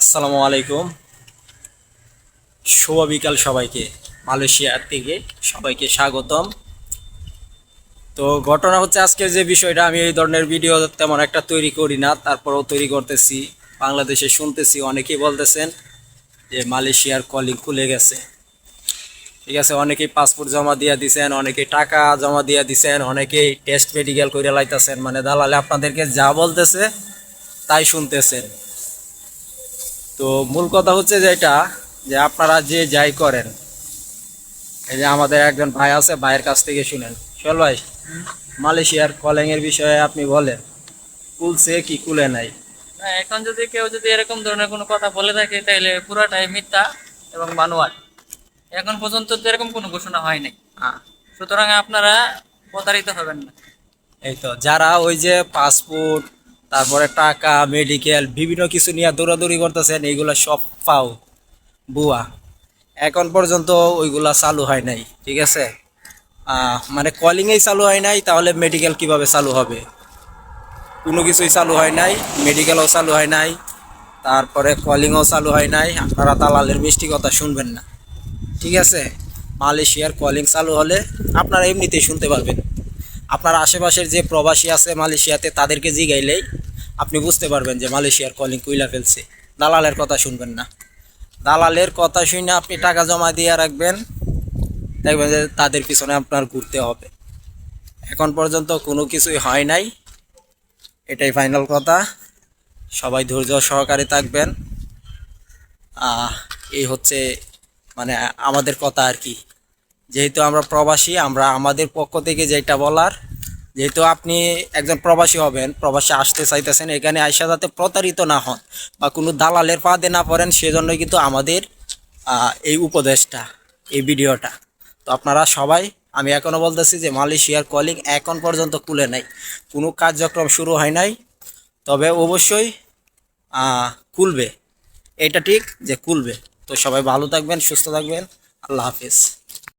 আসসালামু আলাইকুম। শুভ বিকাল সবাইকে। মালয়েশিয়ার থেকে সবাইকে স্বাগতম। তো ঘটনা হচ্ছে, আজকের যে বিষয়টা, আমি এই ধরনের ভিডিও তেমন একটা তৈরি করি না, তারপরেও তৈরি করতেছি। বাংলাদেশে শুনতেছি অনেকেই বলতেছেন যে মালয়েশিয়ার কলিং খুলে গেছে। ঠিক আছে, অনেকেই পাসপোর্ট জমা দিয়ে দিছেন, অনেকেই টাকা জমা দিয়ে দিছেন, অনেকেই টেস্ট মেডিকেল করে লাইতেছেন। মানে দালালে আপনাদেরকে যা বলতেছে তাই শুনতেছেন। তো মূল কথা হচ্ছে যেটা, যে আপনারা যে যাই করেন, এই যে আমাদের একজন ভাই আছে, ভাইয়ের কাছ থেকে শুনেন। চল ভাই, মালয়েশিয়ার কলিং এর বিষয়ে আপনি বলেন, খুলছে কি খুলে নাই? না, এখন যদি কেউ এরকম ধরনের কোনো কথা বলে থাকে তাহলে পুরাটাই মিথ্যা এবং বানোয়াট। এখন পর্যন্ত তো এরকম কোনো ঘোষণা হয় নাই। আহ, সুতরাং আপনারা প্রতারিত হবেন না। এই তো যারা ওই যে পাসপোর্ট, তারপরে টাকা, মেডিকেল, বিভিন্ন কিছু নিয়ে দৌড়াদৌড়ি করতেছেন, এইগুলা সব পাও বুয়া। এখন পর্যন্ত ওইগুলা চালু হয় নাই। ঠিক আছে, মানে কলিংয়েই চালু হয় নাই, তাহলে মেডিকেল কিভাবে চালু হবে? কোনো কিছুই চালু হয় নাই, মেডিকেলও চালু হয় নাই, তারপরে কলিংও চালু হয় নাই। আপনারা দালালের মিষ্টি কথা শুনবেন না। ঠিক আছে, মালয়েশিয়ার কলিং চালু হলে আপনারা এমনিতেই শুনতে পারবেন। আপনার আশেপাশের যে প্রবাসী আছে মালয়েশিয়াতে, তাদেরকে জিগাইলেই আপনি বুঝতে পারবেন যে মালয়েশিয়ার কলিং কুইলা ফেলছে। দালালের কথা শুনবেন না। দালালের কথা শুনে আপনি টাকা জমা দিয়ে রাখবেন, দেখবেন যে তাদের পিছনে আপনার ঘুরতে হবে। এখন পর্যন্ত কোনো কিছুই হয় নাই, এটাই ফাইনাল কথা। সবাই ধৈর্য সহকারে থাকবেন। আহ এই হচ্ছে মানে আমাদের কথা আর কি। যেহেতু আমরা প্রবাসী, আমরা আমাদের পক্ষ থেকে যেটা বলার, যেহেতু আপনি একজন প্রবাসী হবেন, প্রবাসী আসতে চাইতেছেন, এখানে আইসা যাতে প্রতারিত না হন বা কোনো দালালের ফাঁদে না পড়েন, সেজন্যই কিন্তু আমাদের এই উপদেশটা, এই ভিডিওটা। তো আপনারা সবাই, আমি এখনও বলতেছি যে মালয়েশিয়ার কলিং এখন পর্যন্ত খুলে নাই, কোনো কার্যক্রম শুরু হয় নাই। তবে অবশ্যই খুলবে, এটা ঠিক যে খুলবে। তো সবাই ভালো থাকবেন, সুস্থ থাকবেন। আল্লাহ হাফিজ।